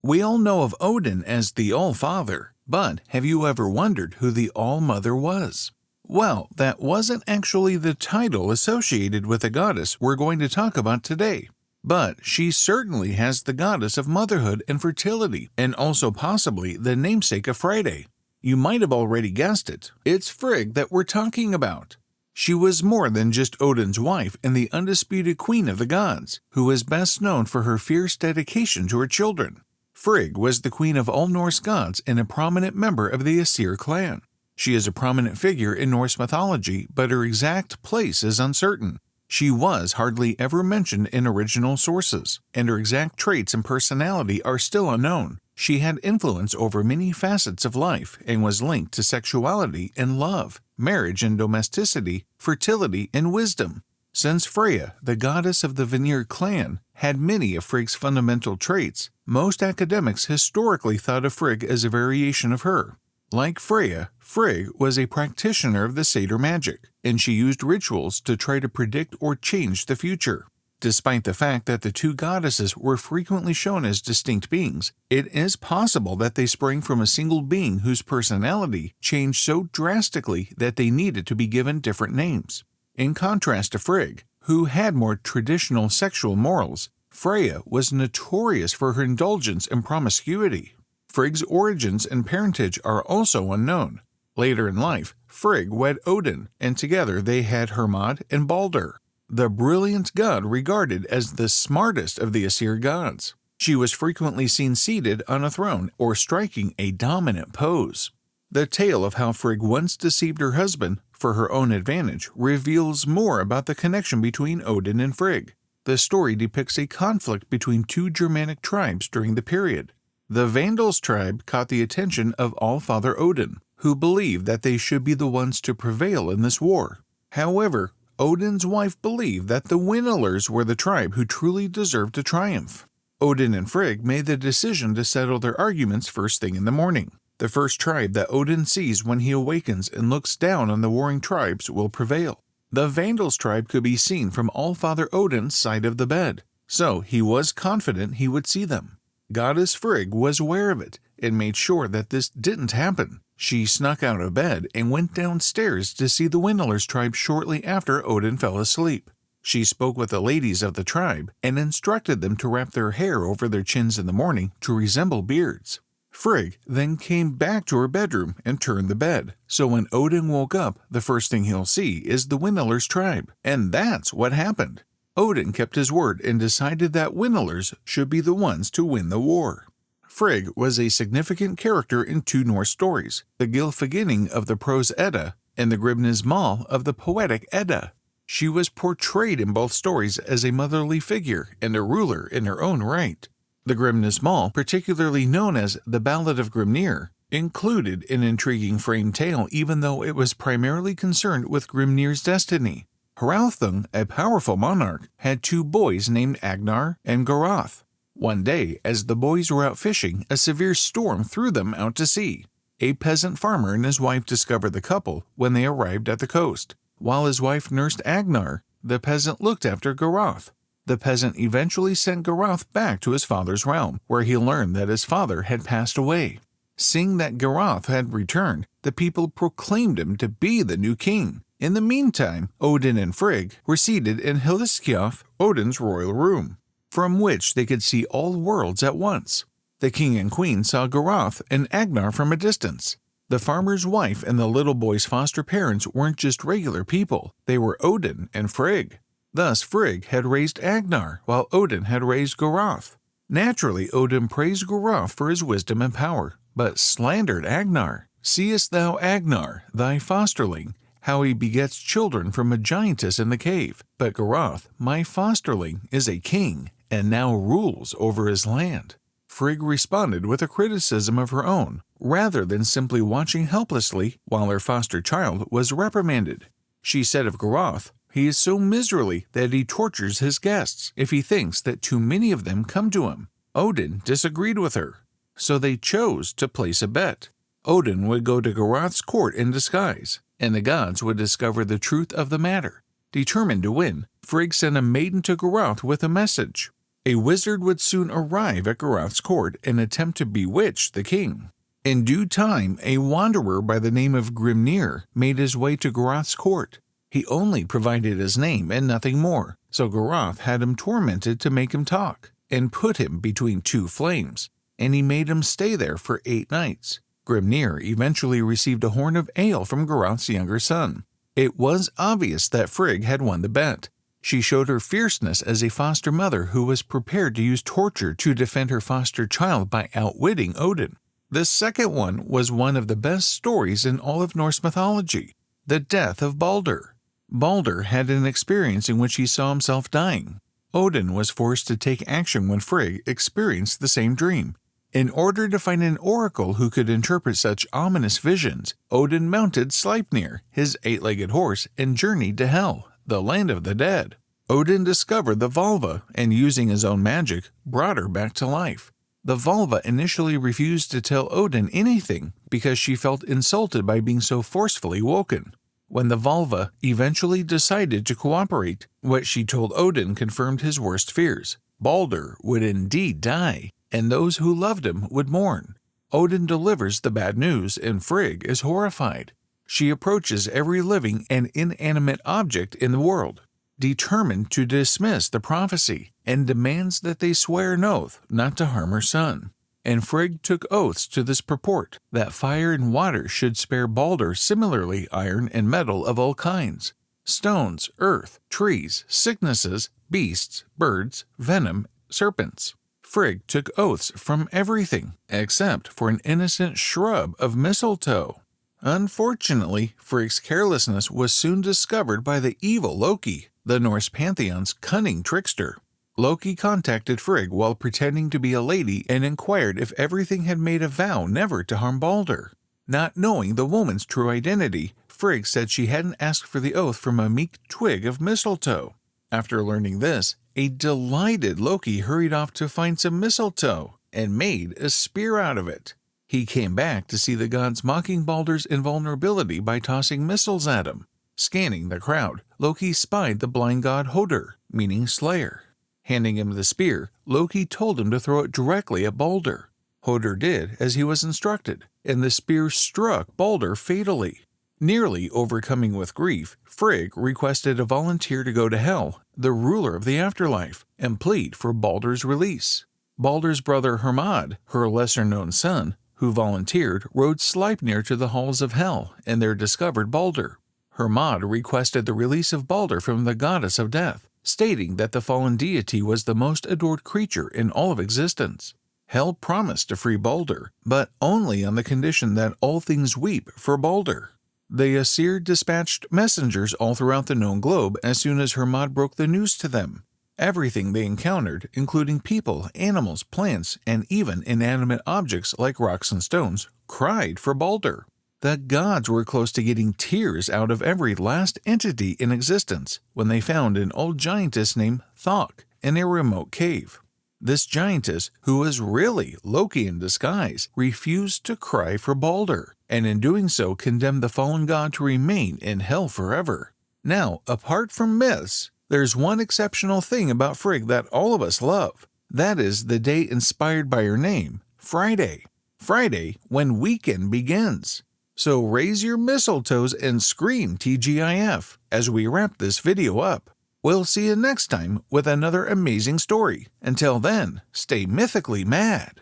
We all know of Odin as the All-Father, but have you ever wondered who the All-Mother was? Well, that wasn't actually the title associated with the goddess we're going to talk about today. But she certainly has the goddess of motherhood and fertility, and also possibly the namesake of Friday. You might have already guessed it. It's Frigg that we're talking about. She was more than just Odin's wife and the undisputed queen of the gods, who is best known for her fierce dedication to her children. Frigg was the queen of all Norse gods and a prominent member of the Aesir clan. She is a prominent figure in Norse mythology, but her exact place is uncertain. She was hardly ever mentioned in original sources, and her exact traits and personality are still unknown. She had influence over many facets of life and was linked to sexuality and love, marriage and domesticity, fertility and wisdom. Since Freyja, the goddess of the Vanir clan, had many of Frigg's fundamental traits, most academics historically thought of Frigg as a variation of her. Like Freyja, Frigg was a practitioner of the satyr magic, and she used rituals to try to predict or change the future. Despite the fact that the two goddesses were frequently shown as distinct beings, it is possible that they sprang from a single being whose personality changed so drastically that they needed to be given different names. In contrast to Frigg, who had more traditional sexual morals, Freyja was notorious for her indulgence and promiscuity. Frigg's origins and parentage are also unknown. Later in life, Frigg wed Odin, and together they had Hermod and Baldur, the brilliant god regarded as the smartest of the Aesir gods. She was frequently seen seated on a throne or striking a dominant pose. The tale of how Frigg once deceived her husband for her own advantage reveals more about the connection between Odin and Frigg. The story depicts a conflict between two Germanic tribes during the period. The VANDALS tribe caught the attention of All-Father Odin, who believed that they should be the ones to prevail in this war. However, Odin's wife believed that the Winilers were the tribe who truly deserved to triumph. Odin and Frigg made the decision to settle their arguments first thing in the morning. The first tribe that Odin sees when he awakens and looks down on the warring tribes will prevail. The Vandals tribe could be seen from All-Father Odin's side of the bed, so he was confident he would see them. Goddess Frigg was aware of it and made sure that this didn't happen. She snuck out of bed and went downstairs to see the Winilers tribe shortly after Odin fell asleep. She spoke with the ladies of the tribe and instructed them to wrap their hair over their chins in the morning to resemble beards. Frigg then came back to her bedroom and turned the bed, so when Odin woke up, the first thing he'll see is the Winilers tribe, and that's what happened. Odin kept his word and decided that Winilers should be the ones to win the war. Frigg was a significant character in two Norse stories, the Gylfaginning of the Prose Edda and the GRIMNIR of the Poetic Edda. She was portrayed in both stories as a motherly figure and a ruler in her own right. The GRIMNIR, particularly known as the Ballad of GRIMNIR, included an intriguing framed tale even though it was primarily concerned with Grimnir's destiny. Hraudung, a powerful monarch, had two boys named Agnar and Garoth. One day, as the boys were out fishing, a severe storm threw them out to sea. A peasant farmer and his wife discovered the couple when they arrived at the coast. While his wife nursed Agnar, the peasant looked after Garoth. The peasant eventually sent Garoth back to his father's realm, where he learned that his father had passed away. Seeing that Garoth had returned, the people proclaimed him to be the new king. In the meantime, Odin and Frigg were seated in Hliskjalf, Odin's royal room, from which they could see all worlds at once. The king and queen saw Garoth and Agnar from a distance. The farmer's wife and the little boy's foster parents weren't just regular people, they were Odin and Frigg. Thus Frigg had raised Agnar, while Odin had raised Garoth. Naturally, Odin praised Garoth for his wisdom and power, but slandered Agnar. Seest thou Agnar, thy fosterling, how he begets children from a giantess in the cave? But Garoth, my fosterling, is a king, and now rules over his land. Frigg responded with a criticism of her own, rather than simply watching helplessly while her foster child was reprimanded. She said of Garoth, "He is so miserly that he tortures his guests if he thinks that too many of them come to him." Odin disagreed with her, so they chose to place a bet. Odin would go to Garoth's court in disguise, and the gods would discover the truth of the matter. Determined to win, Frigg sent a maiden to Garoth with a message. A wizard would soon arrive at Garoth's court and attempt to bewitch the king. In due time, a wanderer by the name of GRIMNIR made his way to Garoth's court. He only provided his name and nothing more, so Garoth had him tormented to make him talk, and put him between two flames, and he made him stay there for 8 nights. GRIMNIR eventually received a horn of ale from Garoth's younger son. It was obvious that Frigg had won the bet. She showed her fierceness as a foster mother who was prepared to use torture to defend her foster child by outwitting Odin. The second one was one of the best stories in all of Norse mythology, the death of Balder. Balder had an experience in which he saw himself dying. Odin was forced to take action when Frigg experienced the same dream. In order to find an oracle who could interpret such ominous visions, Odin mounted Sleipnir, his 8-legged horse, and journeyed to Hel, the land of the dead. Odin discovered the Volva and, using his own magic, brought her back to life. The Volva initially refused to tell Odin anything because she felt insulted by being so forcefully woken. When the Volva eventually decided to cooperate, what she told Odin confirmed his worst fears. Balder would indeed die, and those who loved him would mourn. Odin delivers the bad news, and Frigg is horrified. She approaches every living and inanimate object in the world, determined to dismiss the prophecy, and demands that they swear an oath not to harm her son. And Frigg took oaths to this purport, that fire and water should spare Balder, similarly iron and metal of all kinds, stones, earth, trees, sicknesses, beasts, birds, venom, serpents. Frigg took oaths from everything, except for an innocent shrub of mistletoe. Unfortunately, Frigg's carelessness was soon discovered by the evil Loki, the Norse pantheon's cunning trickster. Loki contacted Frigg while pretending to be a lady and inquired if everything had made a vow never to harm Balder. Not knowing the woman's true identity, Frigg said she hadn't asked for the oath from a meek twig of mistletoe. After learning this, a delighted Loki hurried off to find some mistletoe and made a spear out of it. He came back to see the gods mocking Balder's invulnerability by tossing missiles at him. Scanning the crowd, Loki spied the blind god Hoder, meaning slayer. Handing him the spear, Loki told him to throw it directly at Balder. Hoder did as he was instructed, and the spear struck Balder fatally. Nearly overcoming with grief, Frigg requested a volunteer to go to Hel, the ruler of the afterlife, and plead for Balder's release. Balder's brother Hermod, her lesser-known son, who volunteered, rode Sleipnir to the halls of Hel and there discovered Balder. Hermod requested the release of Balder from the goddess of death, stating that the fallen deity was the most adored creature in all of existence. Hel promised to free Balder, but only on the condition that all things weep for Balder. The Aesir dispatched messengers all throughout the known globe as soon as Hermod broke the news to them. Everything they encountered, including people, animals, plants, and even inanimate objects like rocks and stones, cried for Balder. The gods were close to getting tears out of every last entity in existence when they found an old giantess named Thok in a remote cave. This giantess, who was really Loki in disguise, refused to cry for Balder, and in doing so condemned the fallen god to remain in hell forever. Now, apart from myths, there's one exceptional thing about Frigg that all of us love. That is the day inspired by her name, Friday. Friday, when weekend begins. So raise your mistletoes and scream TGIF as we wrap this video up. We'll see you next time with another amazing story. Until then, stay mythically mad.